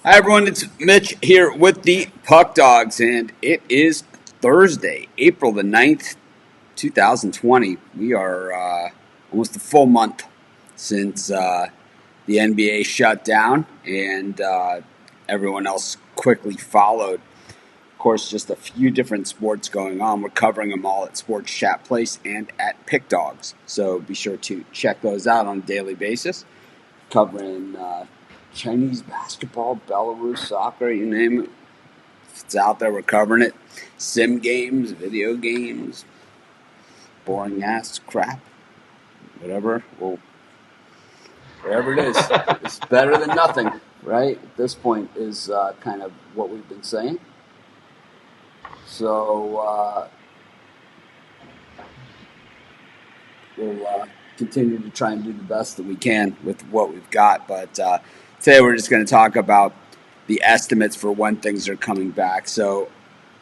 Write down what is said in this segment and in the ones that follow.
Hi everyone, it's Mitch here with the Puck Dogs, and it is Thursday, April the 9th, 2020. We are almost a full month since the NBA shut down and everyone else quickly followed. Of course, just a few different sports going on. We're covering them all at Sports Chat Place and at Pick Dogs, so be sure to check those out on a daily basis. Covering Chinese basketball, Belarus soccer, you name it. If it's out there, we're covering it. Sim games, video games, boring ass crap, whatever. Well, whatever it is, it's better than nothing, right? At this point is kind of what we've been saying. So we'll continue to try and do the best that we can with what we've got. But today we're just going to talk about the estimates for when things are coming back. So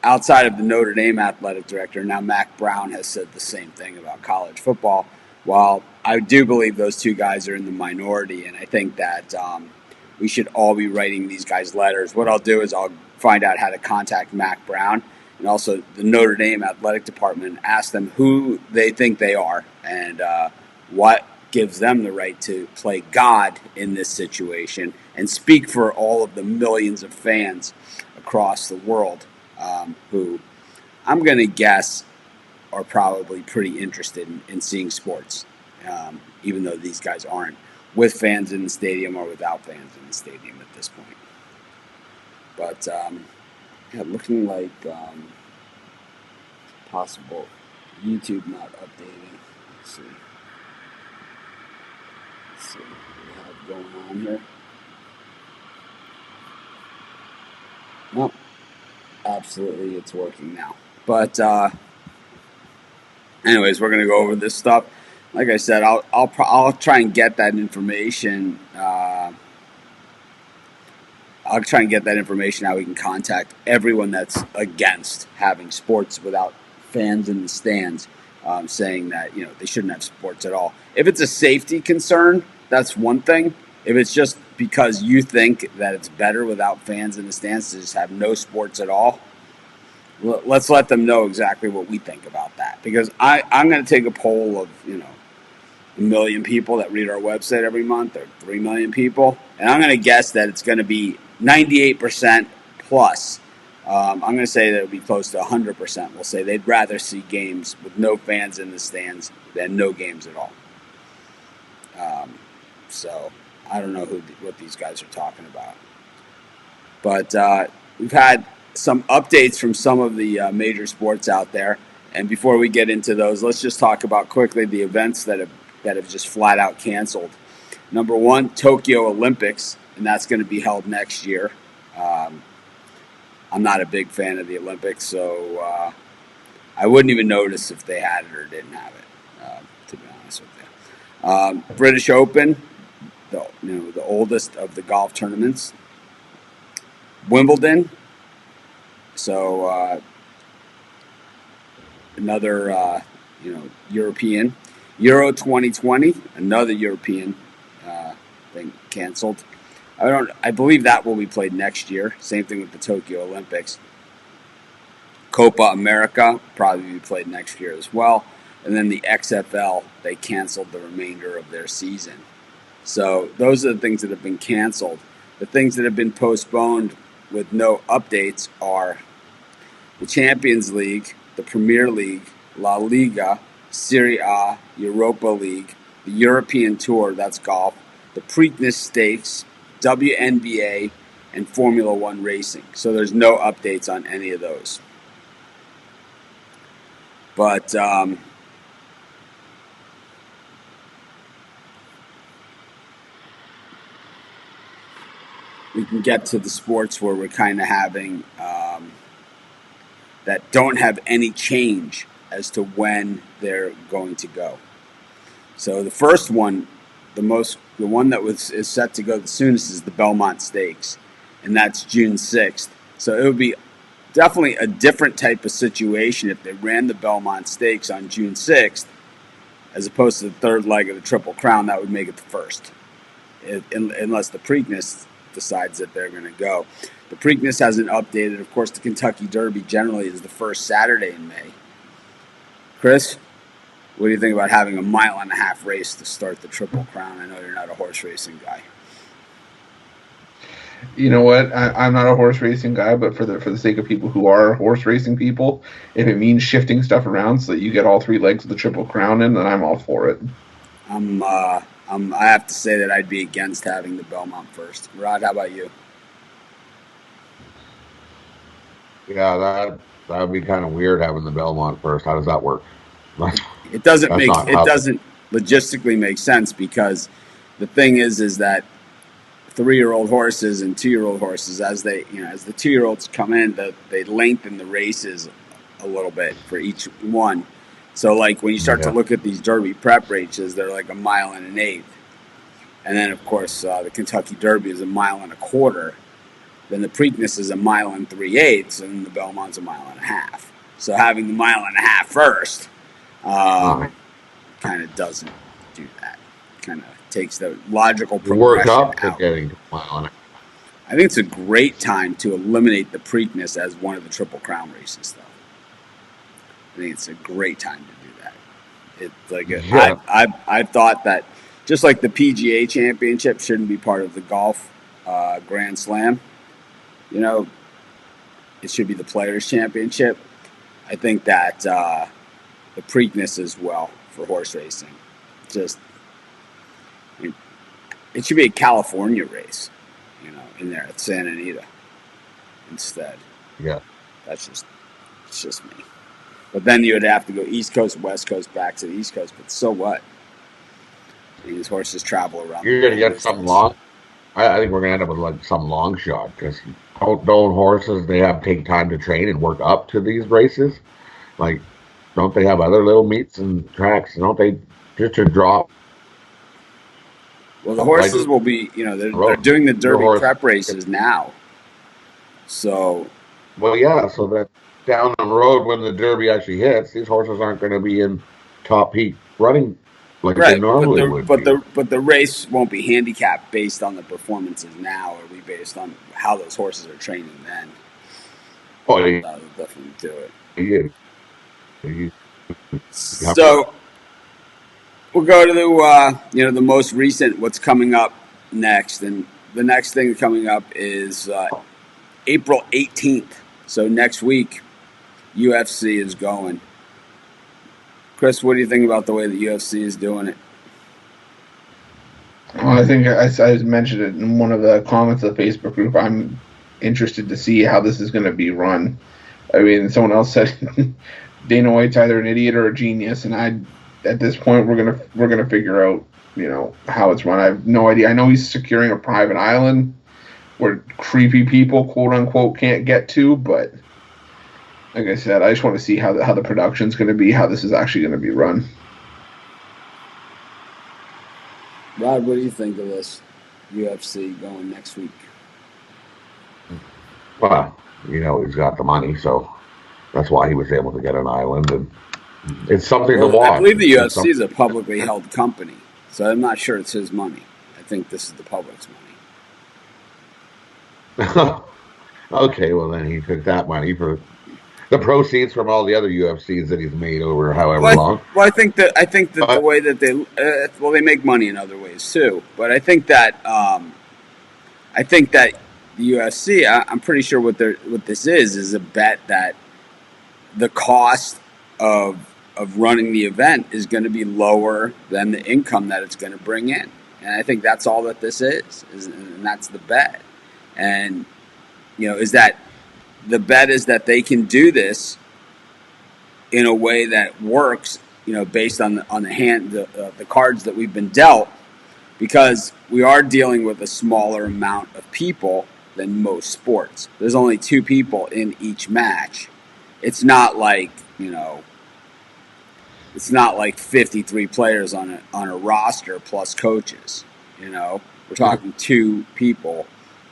outside of the Notre Dame athletic director, now Mac Brown has said the same thing about college football. While I do believe those two guys are in the minority, and I think that we should all be writing these guys letters. What I'll do is I'll find out how to contact Mac Brown and also the Notre Dame athletic department and ask them who they think they are and what gives them the right to play God in this situation and speak for all of the millions of fans across the world who I'm going to guess are probably pretty interested in seeing sports, even though these guys aren't, with fans in the stadium or without fans in the stadium at this point. But yeah, looking like possible YouTube not updating. Let's see what we have going on here. Nope, absolutely, it's working now. But anyways, we're gonna go over this stuff. Like I said, I'll try and get that information. I'll try and get that information how we can contact everyone that's against having sports without fans in the stands, saying that they shouldn't have sports at all. If it's a safety concern, that's one thing. If it's just because you think that it's better without fans in the stands to just have no sports at all, let's let them know exactly what we think about that. Because I'm going to take a poll of a million people that read our website every month, or 3 million people, and I'm going to guess that it's going to be 98% plus. I'm going to say that it'll be close to 100%. We'll say they'd rather see games with no fans in the stands than no games at all. So I don't know what these guys are talking about. But we've had some updates from some of the major sports out there. And before we get into those, let's just talk about quickly the events that have just flat out canceled. Number one, Tokyo Olympics, and that's going to be held next year. I'm not a big fan of the Olympics, so I wouldn't even notice if they had it or didn't have it, to be honest with you. British Open, the oldest of the golf tournaments. Wimbledon, so another European. Euro 2020, another European thing canceled. I believe that will be played next year. Same thing with the Tokyo Olympics. Copa America probably be played next year as well. And then the XFL, they canceled the remainder of their season. So those are the things that have been canceled. The things that have been postponed with no updates are the Champions League, the Premier League, La Liga, Serie A, Europa League, the European Tour, that's golf, the Preakness Stakes, WNBA, and Formula One racing. So there's no updates on any of those. But we can get to the sports where we're kind of having that don't have any change as to when they're going to go. So the first one, the one that is set to go the soonest is the Belmont Stakes, and that's June 6th. So it would be definitely a different type of situation if they ran the Belmont Stakes on June 6th, as opposed to the third leg of the Triple Crown. That would make it the first, unless the Preakness decides that they're going to go. The Preakness hasn't updated. Of course, the Kentucky Derby generally is the first Saturday in May. Chris, what do you think about having a 1.5-mile race to start the Triple Crown? I know you're not a horse racing guy. You know what? I'm not a horse racing guy, but for the sake of people who are horse racing people, if it means shifting stuff around so that you get all 3 legs of the Triple Crown in, then I'm all for it. I have to say that I'd be against having the Belmont first. Rod, how about you? Yeah, that would be kind of weird having the Belmont first. How does that work? It doesn't logistically make sense, because the thing is that 3-year-old horses and 2-year-old horses, as the 2-year-olds come in, they lengthen the races a little bit for each one. So like when you start to look at these Derby prep races, they're like 1 1/8. And then of course the Kentucky Derby is 1 1/4. Then the Preakness is 1 3/8, and the Belmont's 1.5 miles. So having the 1.5 miles first kind of doesn't do that. Kind of takes the logical progression work up out. to getting to 1.5 miles. I think it's a great time to eliminate the Preakness as one of the Triple Crown races, though. I think it's a great time to do that. I thought that just like the PGA Championship shouldn't be part of the golf Grand Slam, it should be the Players Championship. I think that the Preakness as well for horse racing. It should be a California race, in there at Santa Anita instead. Yeah. It's just me. But then you would have to go East Coast, West Coast, back to the East Coast. But so what? These horses travel around. You're going to get some long. I think we're going to end up with like some long shot, because don't horses, they take time to train and work up to these races? Like, don't they have other little meets and tracks? Don't they just to drop? Well, the horses will be, they're doing the Derby prep races now. So. Well, yeah, so that down the road when the Derby actually hits, these horses aren't going to be in top peak running like they normally would be. But the race won't be handicapped based on the performances now. It'll be based on how those horses are training then. Oh, yeah. That'll definitely do it. Yeah. So we'll go to the most recent, what's coming up next. And the next thing coming up is April 18th. So next week, UFC is going. Chris, what do you think about the way the UFC is doing it? Well, I think I mentioned it in one of the comments of the Facebook group. I'm interested to see how this is going to be run. I mean, someone else said Dana White's either an idiot or a genius, and at this point we're gonna figure out how it's run. I have no idea. I know he's securing a private island where creepy people, quote unquote, can't get to, but like I said, I just want to see how the production's going to be, how this is actually going to be run. Rod, what do you think of this UFC going next week? Well, he's got the money, so that's why he was able to get an island, and it's something to watch. I believe the UFC is a publicly held company, so I'm not sure it's his money. I think this is the public's money. Okay, well then he took that money for the proceeds from all the other UFCs that he's made over however long. Well, I think that the way that they make money in other ways too. But I think that the UFC, I'm pretty sure what this is a bet that the cost of running the event is going to be lower than the income that it's going to bring in, and I think that's all that this is, and that's the bet. And is that the bet is that they can do this in a way that works, based on the cards that we've been dealt, because we are dealing with a smaller amount of people than most sports. There's only 2 people in each match. It's not like 53 players on a roster plus coaches. We're talking 2 people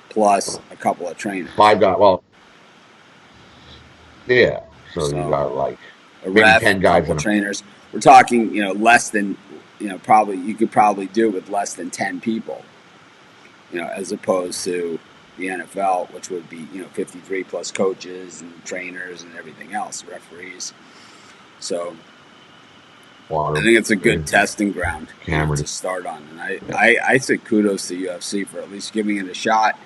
plus a couple of trainers. 5 guys. Well, yeah. So you got like a ref, 10 guys, couple trainers. We're talking, less than, probably you could probably do it with less than 10 people. as opposed to the NFL, which would be 53 plus coaches and trainers and everything else, referees. So I think it's a good testing ground to start on, and I say kudos to UFC for at least giving it a shot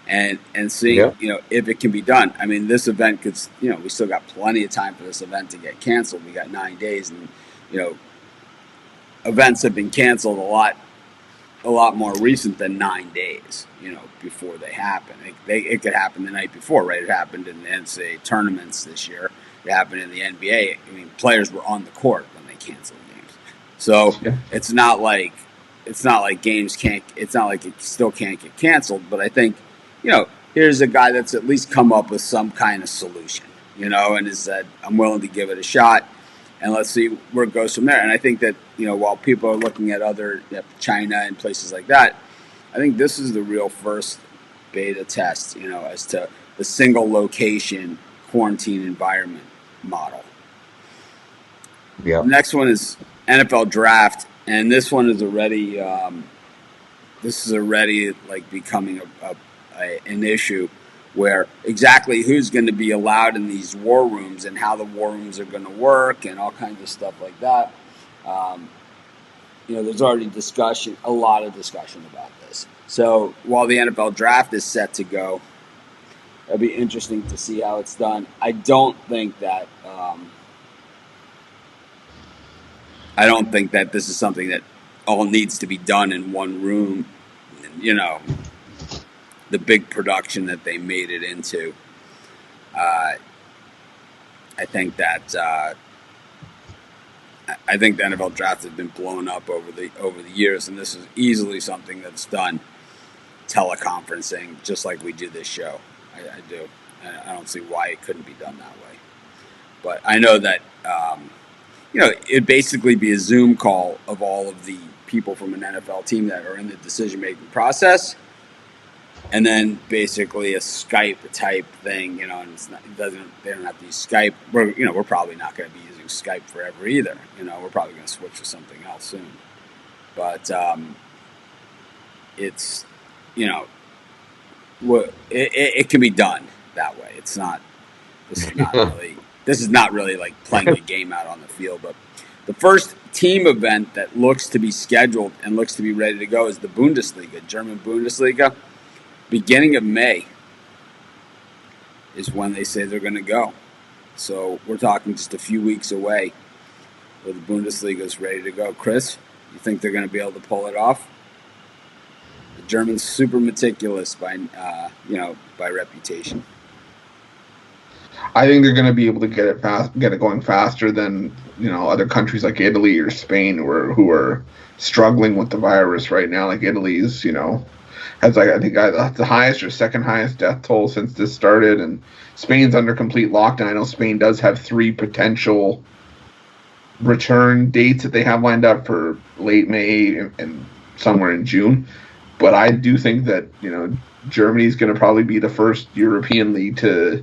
and seeing if it can be done. I mean, this event could we still got plenty of time for this event to get canceled. We got 9 days, and events have been canceled a lot more recent than 9 days, before they happen. It could happen the night before, right? It happened in the NCAA tournaments this year. It happened in the NBA. I mean, players were on the court when they canceled games. So it's not like games can't. It's not like it still can't get canceled. But I think, here's a guy that's at least come up with some kind of solution, and has said, I'm willing to give it a shot. And let's see where it goes from there. And I think that, while people are looking at other China and places like that, I think this is the real first beta test, as to the single location quarantine environment model. Yeah. The next one is NFL draft, and this one is already like becoming an issue, where exactly who's going to be allowed in these war rooms and how the war rooms are going to work and all kinds of stuff like that. There's already a lot of discussion about this. So while the NFL draft is set to go, it'll be interesting to see how it's done. I don't think that this is something that all needs to be done in one room. The big production that they made it into. I think that I think the NFL draft has been blown up over the years, and this is easily something that's done teleconferencing, just like we do this show. I do. I don't see why it couldn't be done that way. But I know that it'd basically be a Zoom call of all of the people from an NFL team that are in the decision-making process. And then basically a Skype type thing, and they don't have to use Skype. We're probably not going to be using Skype forever either. We're probably going to switch to something else soon. But it's, it can be done that way. This is not really like playing the game out on the field. But the first team event that looks to be scheduled and looks to be ready to go is the Bundesliga, German Bundesliga. Beginning of May is when they say they're going to go. So we're talking just a few weeks away where the Bundesliga is ready to go. Chris, you think they're going to be able to pull it off? The Germans super meticulous by reputation. I think they're going to be able to get it going faster than other countries like Italy or Spain, who are struggling with the virus right now. Like Italy's, has I think the highest or second highest death toll since this started, and Spain's under complete lockdown. I know Spain does have 3 potential return dates that they have lined up for late May and somewhere in June, but I do think that Germany's going to probably be the first European league to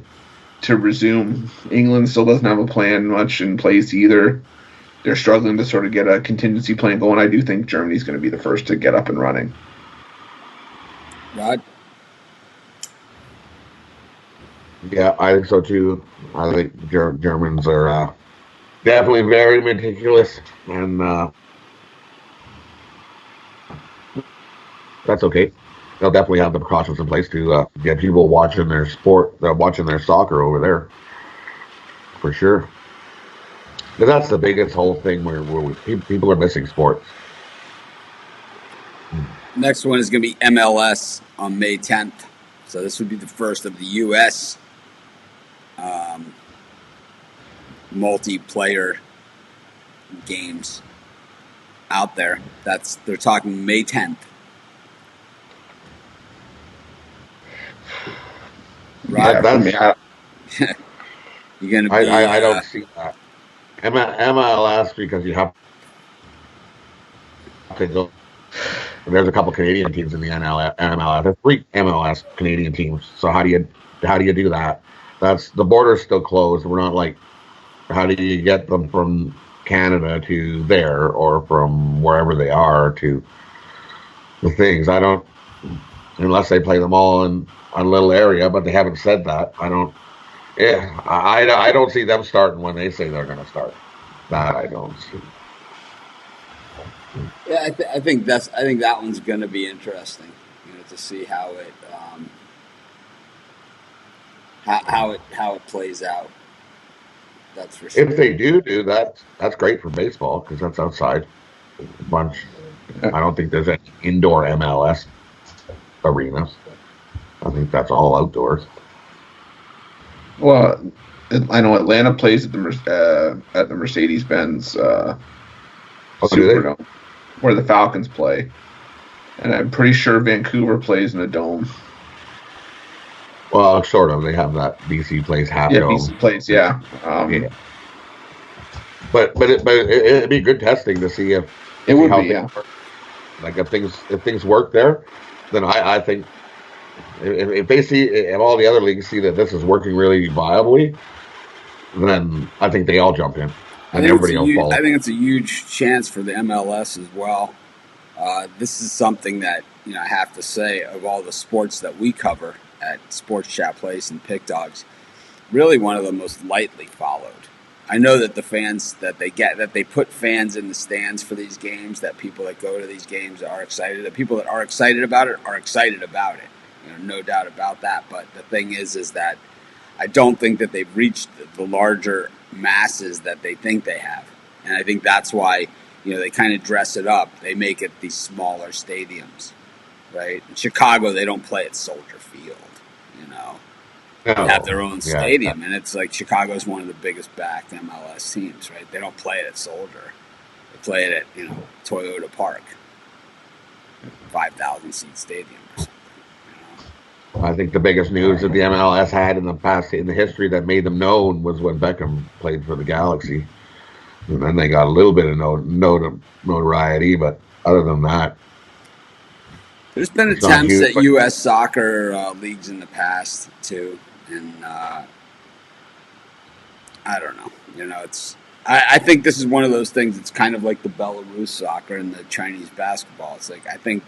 resume. England still doesn't have a plan much in place either. They're struggling to sort of get a contingency plan going. I do think Germany's going to be the first to get up and running. Rod? Yeah, I think so too. I think Germans are definitely very meticulous, and that's okay. They'll definitely have the precautions in place to get people watching their sport, watching their soccer over there, for sure. But that's the biggest whole thing where people are missing sports. Next one is going to be MLS on May 10th. So this would be the first of the U.S. Multiplayer games out there. They're talking May 10th. Right? You're going to be... I don't see that. MLS, because you have to go. There's a couple Canadian teams in the MLS. There's 3 MLS Canadian teams. So how do you do that? The border's still closed. We're not like, how do you get them from Canada to there, or from wherever they are to the things? I don't unless they play them all in a little area. But they haven't said that. I don't. Yeah, I don't see them starting when they say they're going to start. That I don't see. Yeah, I think that one's going to be interesting, to see how it how it plays out. That's for sure. If they do that, that's great for baseball because that's outside a bunch. I don't think there's any indoor MLS arenas. I think that's all outdoors. Well, I know Atlanta plays at the Mercedes-Benz Superdome, where the Falcons play, and I'm pretty sure Vancouver plays in a dome. Well, sort of. They have that BC plays half dome. Yeah, BC plays. Yeah. Yeah. But it'd be good testing to see if it would be. Yeah. Work. Like if things work there, then I think if they see, if all the other leagues see that this is working really viably, then I think they all jump in, and everybody will follow. I think it's a huge chance for the MLS as well. This is something that I have to say, of all the sports that we cover at Sports Chat Place and Pick Dogs, really one of the most lightly followed. I know that the fans that they put fans in the stands for these games, that people that go to these games are excited. The people that are excited about it are excited about it. No doubt about that. But the thing is that I don't think that they've reached the larger masses that they think they have. And I think that's why, they kind of dress it up. They make it these smaller stadiums, right? In Chicago, they don't play at Soldier Field, They have their own stadium. And it's like Chicago's one of the biggest backed MLS teams, right? They don't play it at Soldier. They play it at, Toyota Park, 5,000 seat stadium or something. I think the biggest news that the MLS had in the history that made them known was when Beckham played for the Galaxy. And then they got a little bit of notoriety, but other than that, there's been attempts at U.S. soccer leagues in the past too, and I don't know. I think this is one of those things. It's kind of like the Belarus soccer and the Chinese basketball. It's like I think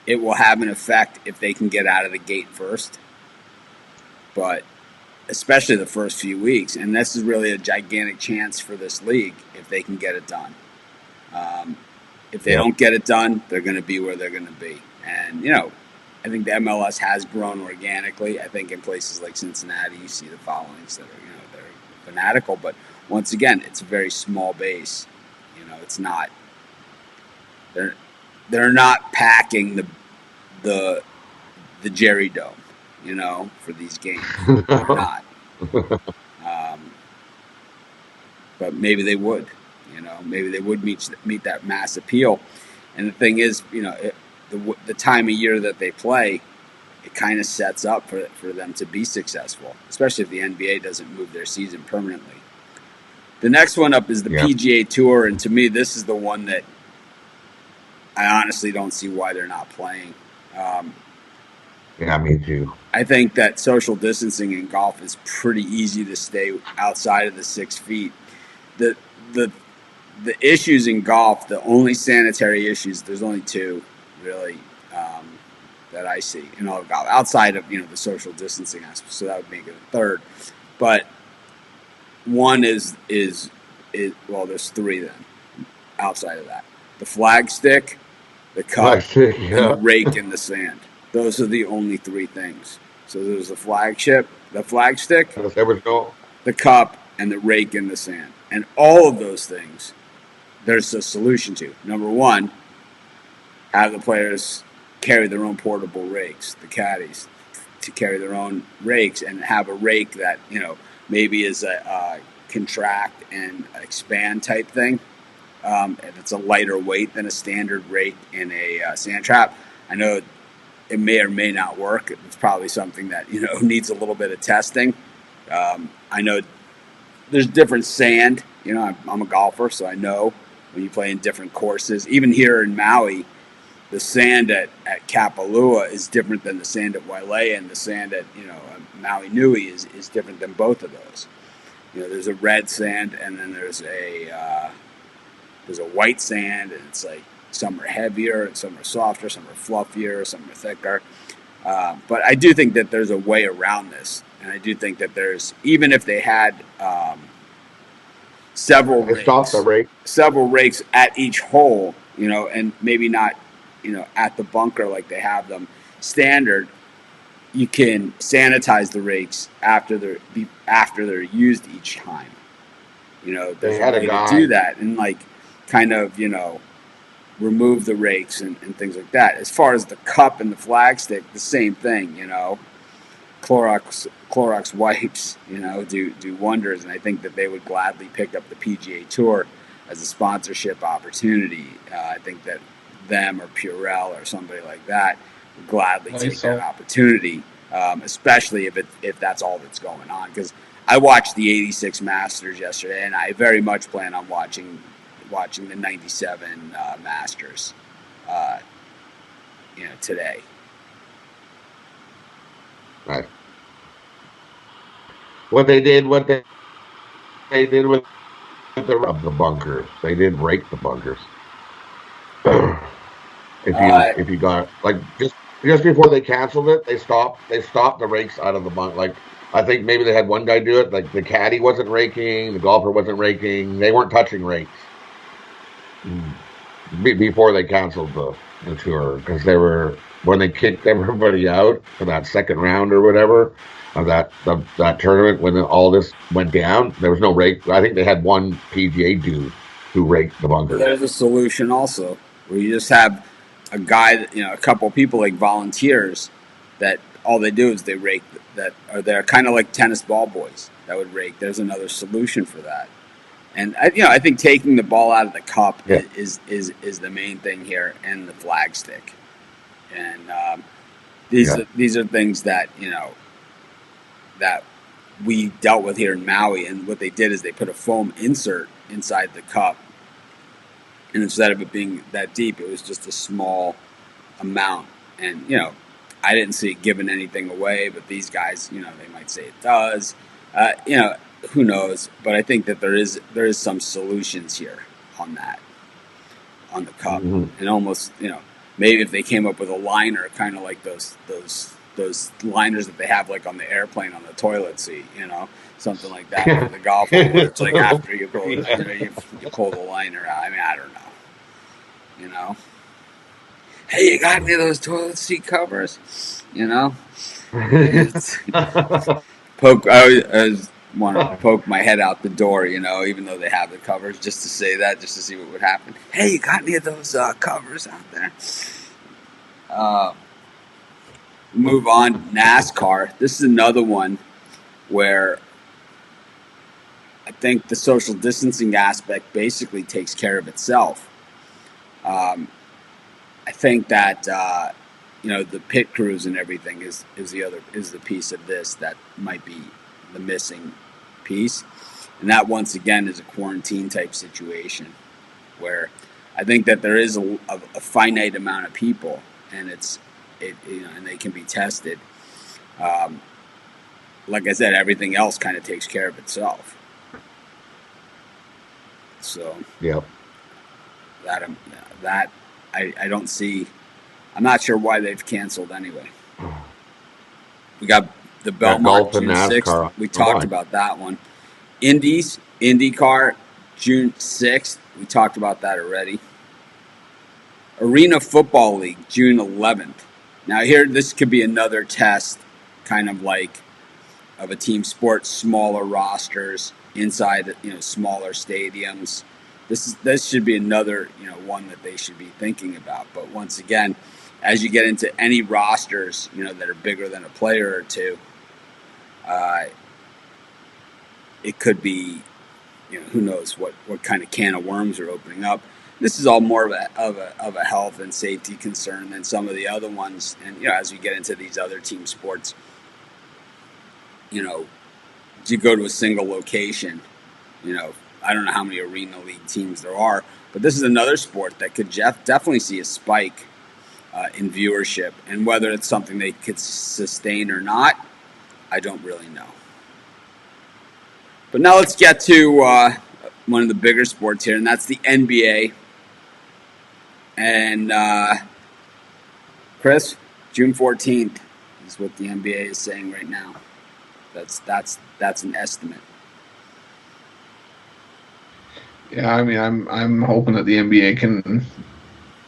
it will have an effect if they can get out of the gate first, but especially the first few weeks. And this is really a gigantic chance for this league if they can get it done. If they don't get it done, they're going to be where they're going to be. And, I think the MLS has grown organically. I think in places like Cincinnati, you see the followings that are, they're fanatical. But once again, it's a very small base. It's not. They're not packing the Jerry Dome, for these games. They're not. But maybe they would. Maybe they would meet that mass appeal. And the thing is, the time of year that they play, it kind of sets up for them to be successful, especially if the NBA doesn't move their season permanently. The next one up is the PGA Tour, and to me, this is the one that I honestly don't see why they're not playing. Yeah, me too. I think that social distancing in golf is pretty easy to stay outside of the 6 feet. The issues in golf, the only sanitary issues, there's only two really that I see in all of golf, outside of the social distancing aspect. So that would make it a third. But one is well, there's three then outside of that: the flagstick, the cup, and the rake in the sand. Those are the only three things. So there's the flagstick, the cup, and the rake in the sand. And all of those things, there's a solution to. Number one, have the players carry their own portable rakes, the caddies, to carry their own rakes, and have a rake that, maybe is a contract and expand type thing. And it's a lighter weight than a standard rake in a sand trap. I know it may or may not work. It's probably something that, needs a little bit of testing. I know there's different sand. I'm a golfer, so I know when you play in different courses. Even here in Maui, the sand at Kapalua is different than the sand at Wailea, and the sand at Maui Nui is different than both of those. There's a red sand, and then there's a white sand, and it's like Some are heavier, and some are softer, some are fluffier, some are thicker. But I do think that there's a way around this, and I do think that there's, even if they had several rakes at each hole, and maybe not, at the bunker like they have them standard. You can sanitize the rakes after they're used each time. There's a way to do that and kind of remove the rakes and things like that. As far as the cup and the flagstick, the same thing. Clorox wipes, do wonders, and I think that they would gladly pick up the PGA Tour as a sponsorship opportunity. I think that them or Purell or somebody like that would gladly take that opportunity, especially if that's all that's going on. Because I watched the '86 Masters yesterday, and I very much plan on watching the '97 Masters, today. Right. What they did with the bunkers, they did rake the bunkers. If you got just before they canceled it, they stopped the rakes out of the bunk. I think maybe they had one guy do it. Like the caddy wasn't raking, the golfer wasn't raking. They weren't touching rakes before they canceled the tour, because when they kicked everybody out for that second round or whatever of that tournament, when all this went down, there was no rake. I think they had one PGA dude who raked the bunkers. There's a solution also where you just have a guy, a couple of people like volunteers that all they do is they rake that, or they're kind of like tennis ball boys that would rake. There's another solution for that. And I think taking the ball out of the cup is the main thing here, and the flagstick. And these are things that that we dealt with here in Maui. And what they did is they put a foam insert inside the cup, and instead of it being that deep, it was just a small amount. And I didn't see it giving anything away, but these guys, they might say it does. Who knows? But I think that there is some solutions here on the cup, and almost maybe if they came up with a liner, kind of like those liners that they have like on the airplane on the toilet seat, something like that for the golfer. It's like after you pull, you pull the liner out. I mean, I don't know. Hey, you got any of those toilet seat covers? I want to poke my head out the door, even though they have the covers, just to say that, just to see what would happen. Hey, you got any of those covers out there? Move on. NASCAR. This is another one where I think the social distancing aspect basically takes care of itself. I think that the pit crews and everything is the piece of this that might be the missing piece, and that once again is a quarantine type situation where I think that there is a finite amount of people, and and they can be tested. Like I said, everything else kind of takes care of itself. So that I don't see. I'm not sure why they've canceled anyway. We got the Belmont June 6th. We talked about that one. IndyCar June 6th. We talked about that already. Arena Football League June 11th. Now here, this could be another test, kind of like of a team sport, smaller rosters inside, smaller stadiums. This should be another, one that they should be thinking about. But once again, as you get into any rosters, that are bigger than a player or two, it could be, who knows what kind of can of worms are opening up. This is all more of a health and safety concern than some of the other ones. And as we get into these other team sports, you go to a single location, I don't know how many Arena League teams there are, but this is another sport that could definitely see a spike in viewership. And whether it's something they could sustain or not, I don't really know. But now let's get to one of the bigger sports here, and that's the NBA. And Chris, June 14th is what the NBA is saying right now. That's an estimate. Yeah, I mean, I'm hoping that the NBA can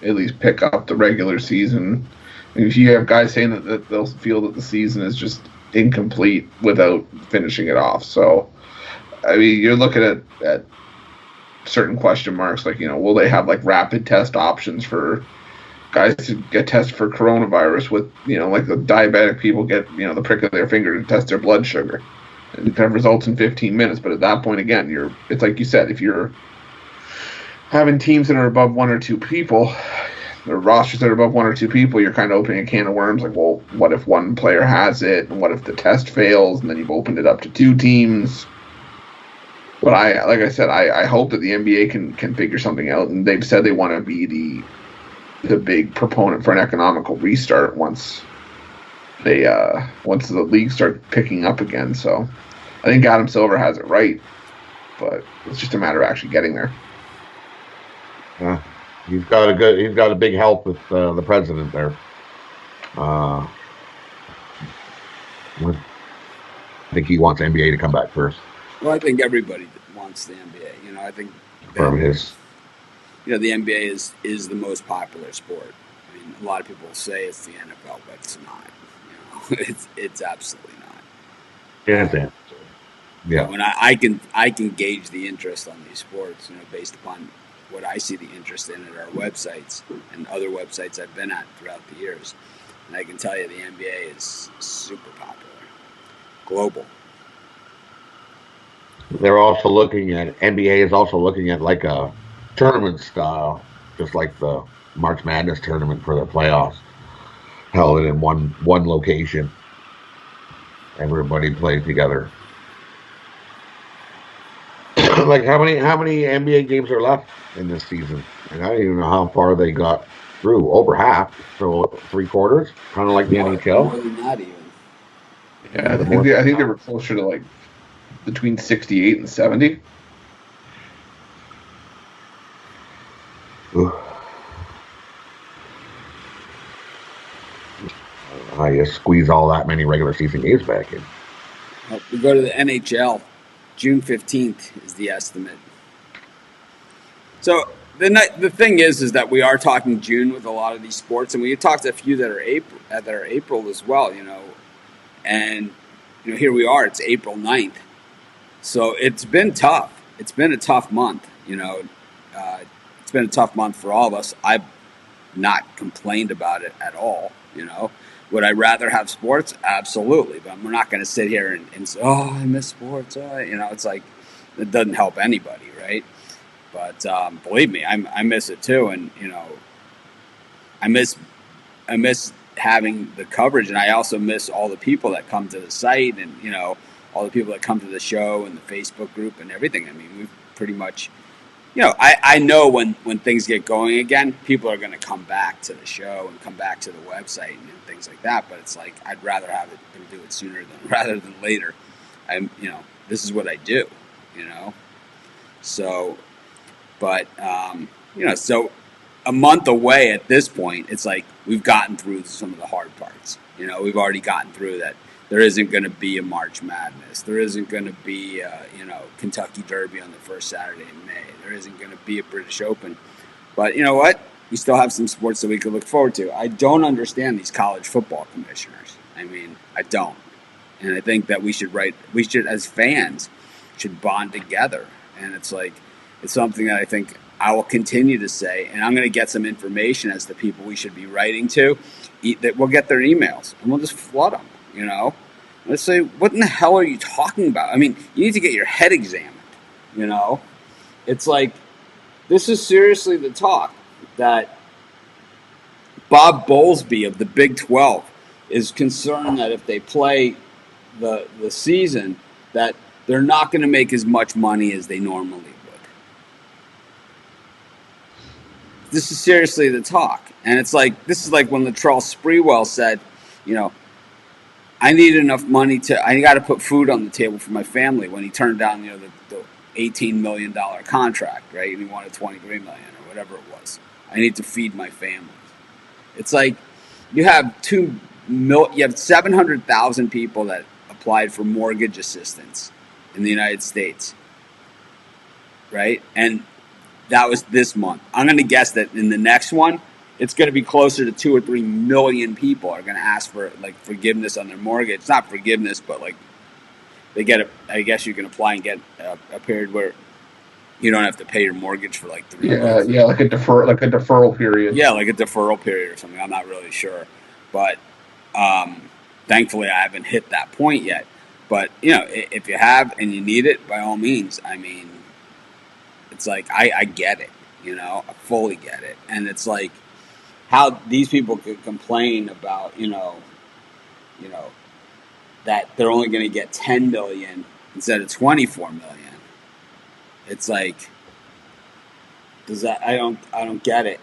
at least pick up the regular season. I mean, if you have guys saying that they'll feel that the season is just incomplete without finishing it off, so I mean, you're looking at certain question marks, like, will they have like rapid test options for guys to get tested for coronavirus with, like the diabetic people get, the prick of their finger to test their blood sugar. And it kind of results in 15 minutes. But at that point, again, it's like you said, if you're having teams that are above one or two people, or rosters that are above one or two people, you're kind of opening a can of worms. Like, well, what if one player has it? And what if the test fails? And then you've opened it up to two teams. But like I said, I hope that the NBA can figure something out. And they've said they want to be the big proponent for an economical restart once the league starts picking up again. So I think Adam Silver has it right, but it's just a matter of actually getting there. He's got a big help with the president there. I think he wants NBA to come back first. Well, I think everybody wants the NBA. I think from his. The NBA is the most popular sport. I mean, a lot of people say it's the NFL, but it's not. It's absolutely not. Yeah. When I can gauge the interest on these sports, based upon what I see the interest in at our websites and other websites I've been at throughout the years, and I can tell you the NBA is super popular, global. They're also NBA is also looking at like a tournament style, just like the March Madness tournament for the playoffs, held in one location. Everybody plays together. Like how many NBA games are left in this season? And I don't even know how far they got through. Over half, so 3/4, kind of like the NHL. More than that even. Yeah, I think they were closer to like between 68 and 70. I just squeeze all that many regular season games back in. We go to the NHL. June 15th is the estimate. So the thing is that we are talking June with a lot of these sports, and we talked to a few that are April as well. And here we are. It's April 9th. So it's been tough. It's been a tough month. It's been a tough month for all of us. I've not complained about it at all. Would I rather have sports? Absolutely. But we're not going to sit here and say, oh, I miss sports. It's like, it doesn't help anybody, right? But believe me, I miss it too. And, I miss having the coverage. And I also miss all the people that come to the site and, all the people that come to the show and the Facebook group and everything. I mean, we've pretty much, I know when things get going again, people are going to come back to the show and come back to the website and things like that. But it's like, I'd rather have it and do it sooner rather than later. This is what I do, So, but, so a month away at this point, it's like we've gotten through some of the hard parts. We've already gotten through that. There isn't going to be a March Madness. There isn't going to be, Kentucky Derby on the first Saturday in May. There isn't going to be a British Open. But you know what? We still have some sports that we could look forward to. I don't understand these college football commissioners. I mean, I don't. And I think that we should, as fans, should bond together. And it's like, it's something that I think I will continue to say. And I'm going to get some information as to people we should be writing to. That we'll get their emails and we'll just flood them. Let's say, what in the hell are you talking about? I mean, you need to get your head examined, It's like, this is seriously the talk that Bob Bowlesby of the Big 12 is concerned that if they play the season, that they're not going to make as much money as they normally would. This is seriously the talk. And it's like, this is like when Latrell Sprewell said, I need enough money I got to put food on the table for my family when he turned down, the $18 million contract, right? And he wanted $23 million or whatever it was. I need to feed my family. It's like you have 700,000 people that applied for mortgage assistance in the United States, right? And that was this month. I'm going to guess that in the next one, it's going to be closer to 2 or 3 million people are going to ask for like forgiveness on their mortgage. It's not forgiveness, but like they get I guess you can apply and get a period where you don't have to pay your mortgage for like 3 months. Yeah, like a deferral period. Yeah, like a deferral period or something. I'm not really sure, but thankfully I haven't hit that point yet. But if you have and you need it, by all means. I mean, it's like I get it. I fully get it, and it's like how these people could complain about that they're only going to get 10 million instead of 24 million. It's like, does that? I don't get it.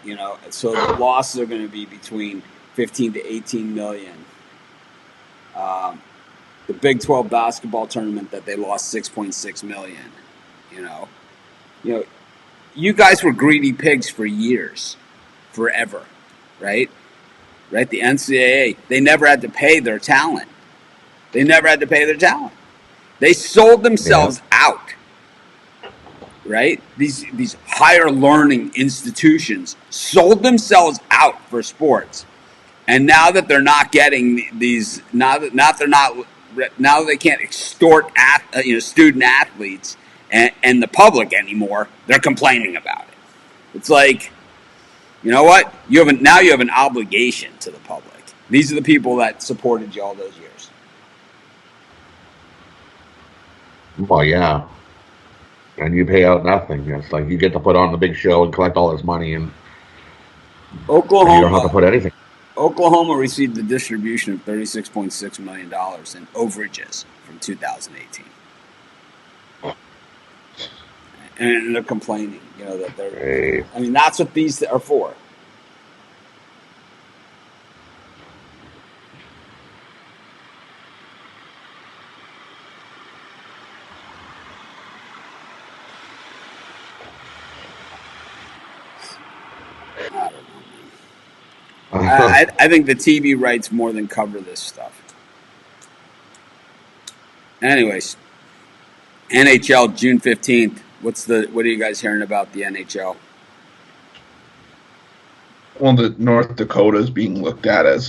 So the losses are going to be between 15 to 18 million. The Big 12 basketball tournament that they lost 6.6 million. You guys were greedy pigs for years, forever, right? Right? The NCAA, they never had to pay their talent. They sold themselves out, right? These higher learning institutions sold themselves out for sports. And now that they're not getting these, now that they can't extort student athletes and the public anymore, they're complaining about it. It's like, you know what? You have an obligation to the public. These are the people that supported you all those years. Well, yeah. And you pay out nothing. It's like you get to put on the big show and collect all this money, and Oklahoma, you don't have to put anything. Oklahoma received the distribution of $36.6 million in overages from 2018. And they're complaining, that they're... Hey. I mean, that's what these are for. I think the TV rights more than cover this stuff. Anyways, NHL June 15th. What are you guys hearing about the NHL? Well, the North Dakota is being looked at as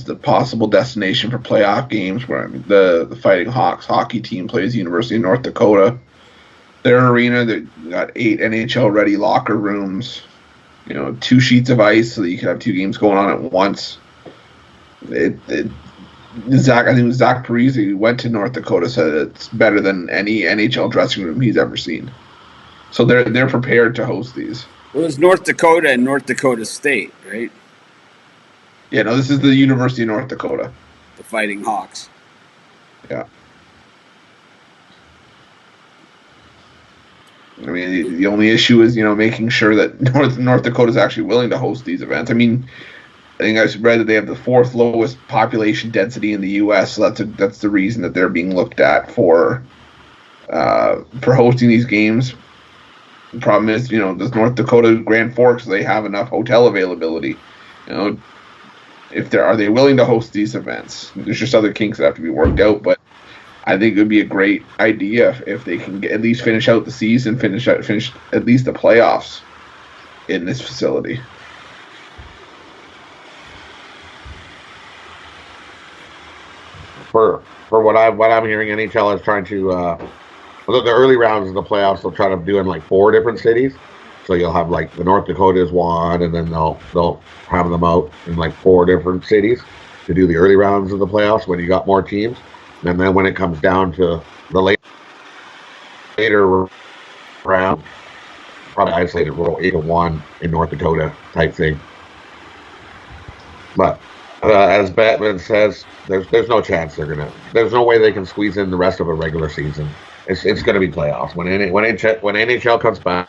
the possible destination for playoff games. Where the Fighting Hawks hockey team plays the University of North Dakota. Their arena, they got 8 NHL ready locker rooms. 2 sheets of ice so that you can have 2 games going on at once. I think Zach Parise, who went to North Dakota, said it's better than any NHL dressing room he's ever seen. So they're prepared to host these. Well, it was North Dakota and North Dakota State, right? Yeah, no, this is the University of North Dakota. The Fighting Hawks. Yeah. I mean, the only issue is, making sure that North Dakota is actually willing to host these events. I mean, I think I read that they have the 4th lowest population density in the U.S., so that's the reason that they're being looked at for hosting these games. The problem is, does North Dakota Grand Forks, they have enough hotel availability? Are they willing to host these events? There's just other kinks that have to be worked out, but I think it would be a great idea if they can at least finish out the season, finish at least the playoffs in this facility. For what I'm hearing, NHL is trying to the early rounds of the playoffs. They'll try to do in like 4 different cities. So you'll have like the North Dakota is one, and then they'll have them out in like 4 different cities to do the early rounds of the playoffs when you got more teams. And then when it comes down to the later round, probably isolated roll 8-1 in North Dakota type thing. But as Batman says, there's no chance there's no way they can squeeze in the rest of a regular season. It's going to be playoffs when NHL comes back.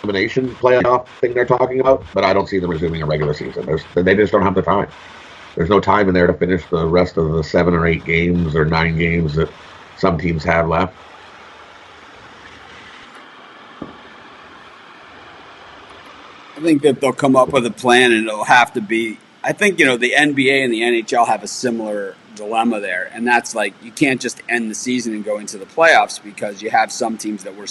Elimination playoff thing they're talking about, but I don't see them resuming a regular season. They just don't have the time. There's no time in there to finish the rest of the 7 or 8 games or 9 games that some teams have left. think that they'll come up with a plan, and it'll have to be. I think the NBA and the NHL have a similar dilemma there, and that's like you can't just end the season and go into the playoffs because you have some teams that were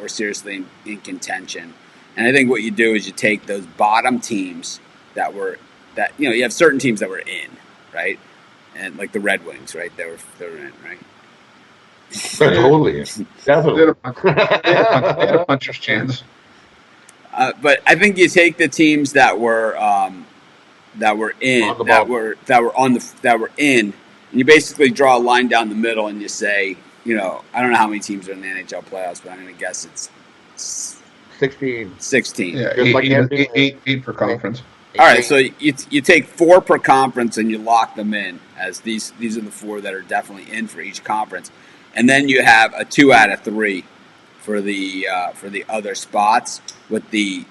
seriously in contention. And I think what you do is you take those bottom teams you have certain teams that were in, right, and like the Red Wings, right, they were in, right. Totally, definitely. They had a puncher's chance. But I think you take the teams that were in, that were in, and you basically draw a line down the middle, and you say, I don't know how many teams are in the NHL playoffs, but I'm going to guess it's 16. 16. Yeah, Just eight per conference. All right, so you take 4 per conference and you lock them in as these are the 4 that are definitely in for each conference, and then you have a 2 out of 3 for the other spots with the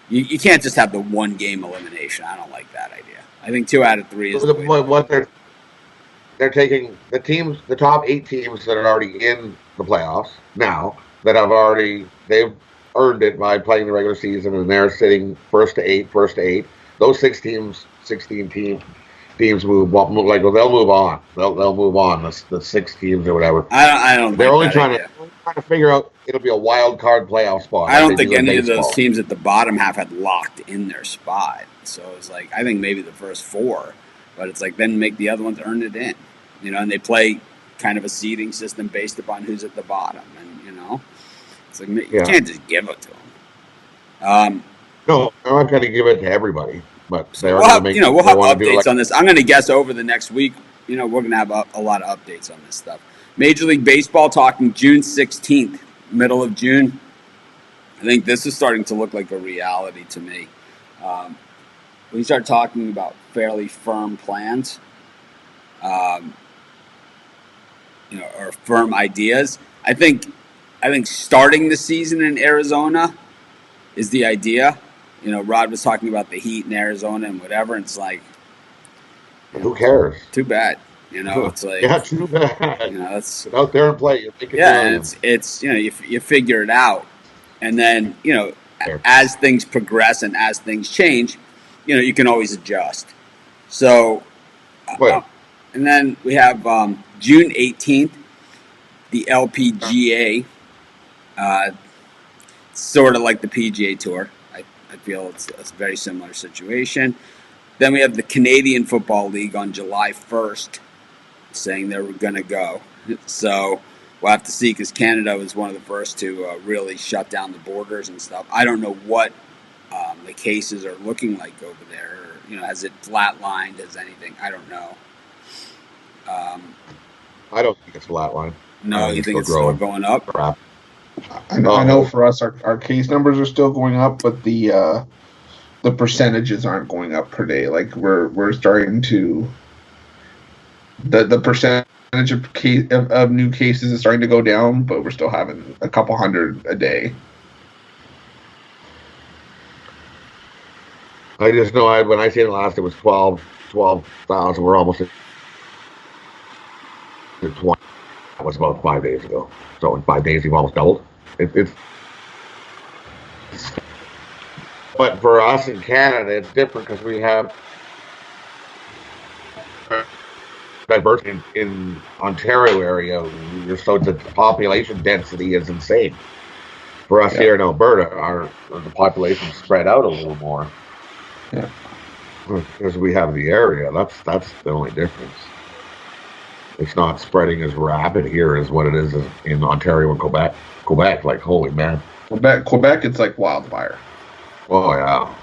you can't just have the 1 game elimination. I don't like that idea. I think 2 out of 3 is what they're taking the top 8 teams that are already in the playoffs now that they've earned it by playing the regular season, and they're sitting first to 8. Those 16 teams move well, like they'll move on. They'll move on. The 6 teams or whatever. I don't. They're like only that trying idea. to figure out. It'll be a wild card playoff spot. I don't think any of those teams at the bottom half had locked in their spot. So it's like I think maybe the first 4, but it's like then make the other ones earn it in, and they play kind of a seeding system based upon who's at the bottom, and it's like you can't just give it to them. No, I'm not going to give it to everybody, but we'll have updates on this. I'm going to guess over the next week. We're going to have a lot of updates on this stuff. Major League Baseball talking June 16th, middle of June. I think this is starting to look like a reality to me. When you start talking about fairly firm plans, or firm ideas, I think starting the season in Arizona is the idea. Rod was talking about the heat in Arizona and whatever, and it's like, who cares? Too bad. It's like too bad. That's get out there and play. And it's you figure it out, and then as things progress and as things change, you can always adjust. So, and then we have June 18th, the Lpga, sort of like the PGA Tour. I feel it's a very similar situation. Then we have the Canadian Football League on July 1st, saying they were going to go. So we'll have to see, because Canada was one of the first to really shut down the borders and stuff. I don't know what the cases are looking like over there. Has it flatlined? Has anything? I don't know. I don't think it's flatlined. No, you think it's still going up? Crap. I know for us, our case numbers are still going up, but the percentages aren't going up per day. Like we're starting to the percentage of new cases is starting to go down, but we're still having a couple hundred a day. I just know when I seen it last, it was 12,000. We're almost at 20. That was about 5 days ago. So in 5 days, you've almost doubled. But for us in Canada, it's different because we have diversity in Ontario area. So the population density is insane. For us here in Alberta, the population's spread out a little more. Yeah. Because we have the area. That's the only difference. It's not spreading as rapid here as what it is in Ontario and Quebec. Quebec, like, holy man. Quebec, it's like wildfire. Oh, yeah.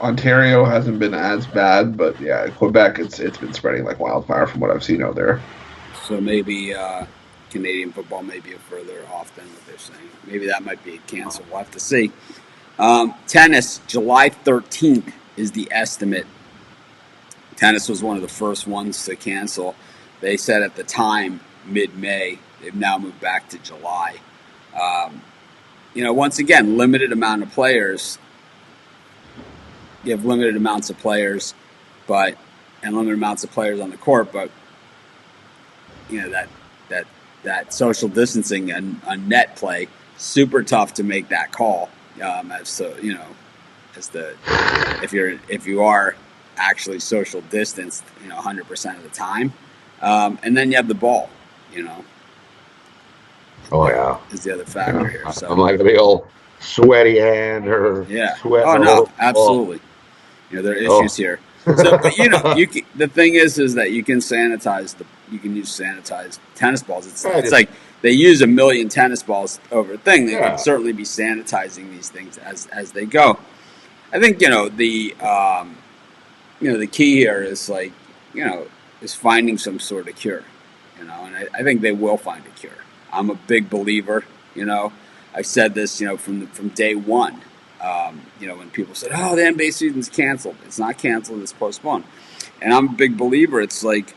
Ontario hasn't been as bad, but yeah, Quebec, it's been spreading like wildfire from what I've seen out there. So maybe Canadian football may be further off than what they're saying. Maybe that might be canceled. We'll have to see. Tennis, July 13th is the estimate. Tennis was one of the first ones to cancel. They said at the time, mid-May. They've now moved back to July. Once again, limited amount of players. You have limited amounts of players, and limited amounts of players on the court, but that social distancing and net play super tough to make that call. If you are actually social distanced, 100% of the time, and then you have the ball, Oh yeah, is the other factor here. So I'm like a big old sweaty hand or sweat. Oh no, absolutely. There are issues here. So, but the thing is that you can use sanitized tennis balls. It's like they use a million tennis balls over a thing. They could certainly be sanitizing these things as they go. I think the key here is is finding some sort of cure, and I think they will find a cure. I'm a big believer. I've said this from day one. When people said, "Oh, the NBA season's canceled," it's not canceled; it's postponed. And I'm a big believer. It's like,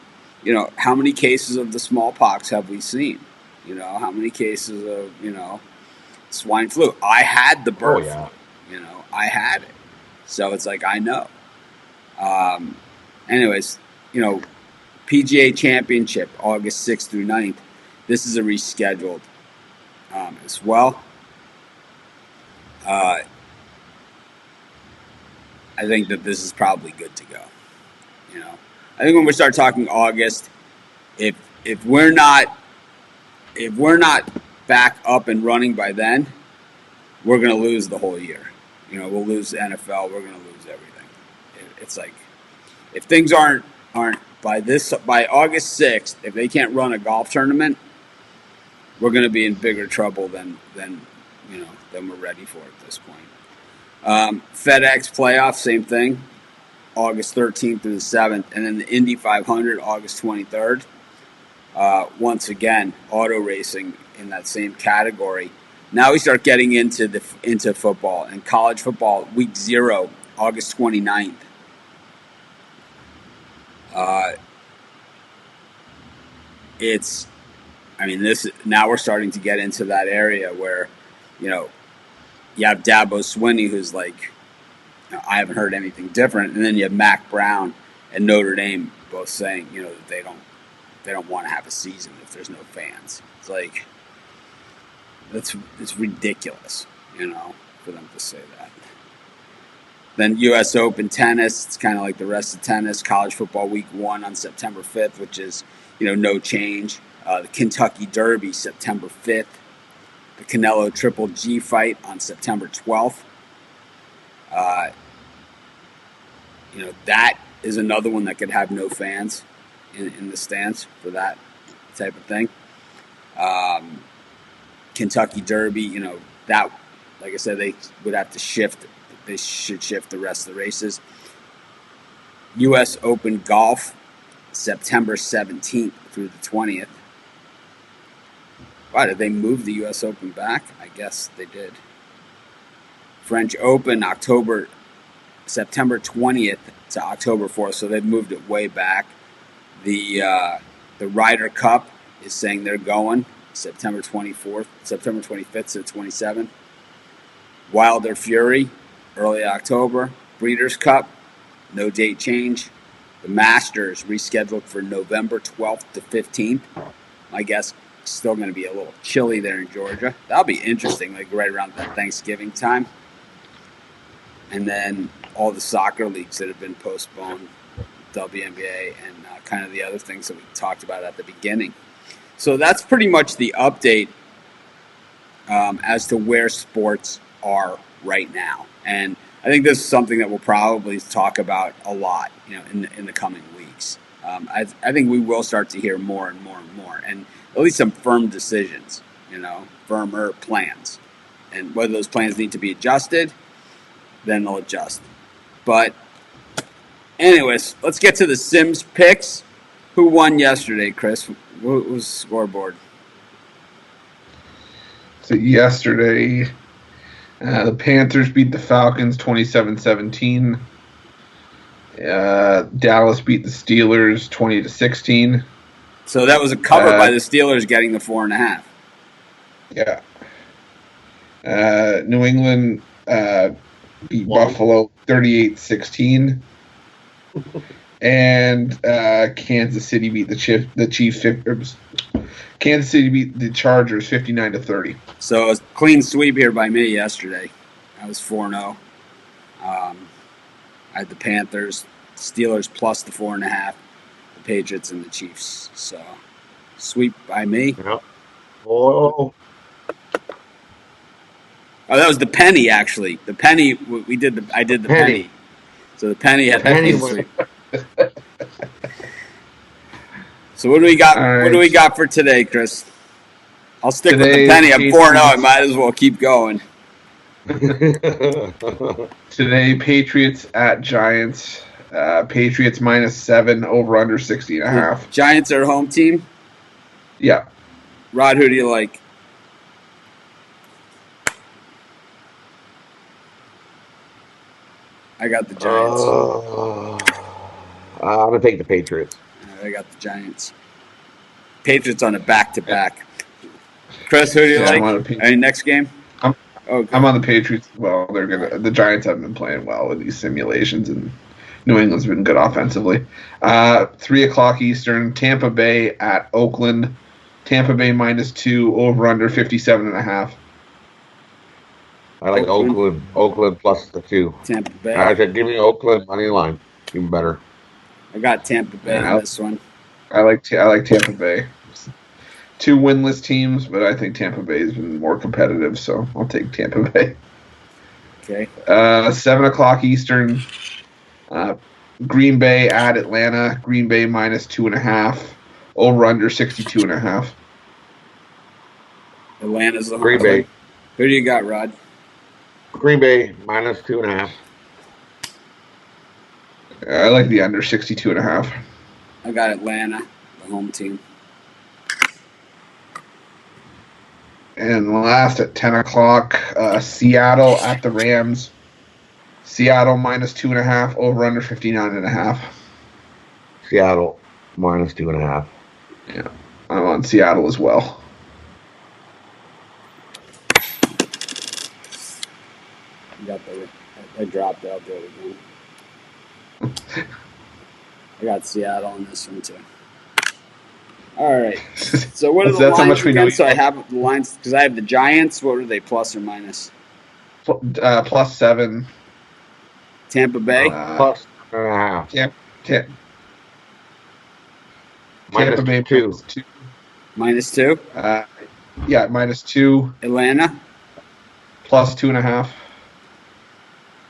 how many cases of the smallpox have we seen? How many cases of swine flu? I had the bird flu. I had it, so it's like I know. Anyways, PGA Championship, August 6th through 9th. This is a rescheduled as well. I think that this is probably good to go. I think when we start talking August, if we're not back up and running by then, we're going to lose the whole year. We'll lose the NFL. We're going to lose everything. It's like if things aren't by August 6th, if they can't run a golf tournament, we're going to be in bigger trouble than we're ready for at this point. FedEx playoff, same thing, August 13th through the 7th, and then the Indy 500, August 23rd. Once again, auto racing in that same category. Now we start getting into football, and college football, week 0, August 29th. Now we're starting to get into that area where, you have Dabo Swinney, who's like, I haven't heard anything different, and then you have Mac Brown and Notre Dame both saying, that they don't want to have a season if there's no fans. It's like it's ridiculous, for them to say that. Then U.S. Open tennis, it's kind of like the rest of tennis. College football week 1 on September 5th, which is no change. The Kentucky Derby, September 5th. The Canelo Triple G fight on September 12th. That is another one that could have no fans in the stands for that type of thing. Kentucky Derby, that, like I said, they would have to shift. They should shift the rest of the races. U.S. Open Golf, September 17th through the 20th. Wow, did they move the U.S. Open back? I guess they did. French Open, September 20th to October 4th, so they've moved it way back. The Ryder Cup is saying they're going September 25th to the 27th. Wilder Fury, early October. Breeders' Cup, no date change. The Masters rescheduled for November 12th to 15th. My guess, still going to be a little chilly there in Georgia. That'll be interesting, like right around that Thanksgiving time. And then all the soccer leagues that have been postponed, WNBA and kind of the other things that we talked about at the beginning. So that's pretty much the update as to where sports are right now. And I think this is something that we'll probably talk about a lot, in the coming weeks. I think we will start to hear more and more and more, and at least some firm decisions, firmer plans. And whether those plans need to be adjusted, then they'll adjust. But anyways, let's get to the Sims picks. Who won yesterday, Chris? What was the scoreboard? So yesterday, the Panthers beat the Falcons 27-17. Dallas beat the Steelers 20-16. So that was a cover by the Steelers getting the 4.5. Yeah. New England beat Buffalo 38-16. And Kansas City beat the Chiefs Kansas City beat the Chargers 59-30. So it was a clean sweep here by me yesterday. I was 4-0. I had the Panthers, Steelers plus the 4.5, the Patriots, and the Chiefs. So sweep by me. Yep. Oh, Oh, that was the penny actually. The penny I did the penny. So the penny had the clean sweep. So what do we got? Right. What do we got for today, Chris? I'll stick with the penny. I'm 4-0. I might as well keep going. Today, Patriots at Giants. Patriots -7, over under 60.5. The Giants are home team. Yeah. Rod, who do you like? I got the Giants. I'm gonna take the Patriots. I got the Giants. Patriots on a back-to-back. Chris, who do you like? Any next game? I'm on the Patriots. Well, the Giants haven't been playing well with these simulations, and New England's been good offensively. 3:00 Eastern. Tampa Bay at Oakland. Tampa Bay -2, over under 57.5. I like Oakland. Oakland plus the 2. Tampa Bay. I said, give me Oakland money line. Even better. I got Tampa Bay on this one. I like Tampa Bay. 2 winless teams, but I think Tampa Bay has been more competitive, so I'll take Tampa Bay. Okay. 7:00 Eastern. Green Bay at Atlanta. Green Bay -2.5. Over under 62.5. Atlanta's the home Green Bay. Who do you got, Rod? Green Bay -2.5. I like the under 62.5. I got Atlanta, the home team. And last at 10:00, Seattle at the Rams. Seattle -2.5, over under 59.5. Seattle -2.5. Yeah, I'm on Seattle as well. I dropped out there again. I got Seattle on this one too. All right. So what are the lines again? So I have the lines because I have the Giants. What are they, plus or minus? +7. Tampa Bay. +1.5. Yeah. Tampa Bay -2. -2. Yeah, -2. Atlanta. +2.5.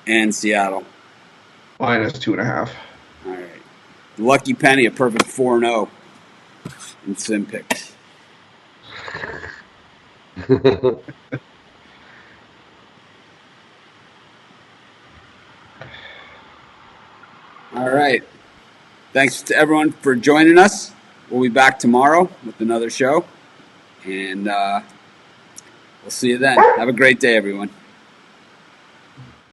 And Seattle. -2.5. All right. Lucky penny, a perfect 4-0 in sim picks. All right. Thanks to everyone for joining us. We'll be back tomorrow with another show. And we'll see you then. Have a great day, everyone.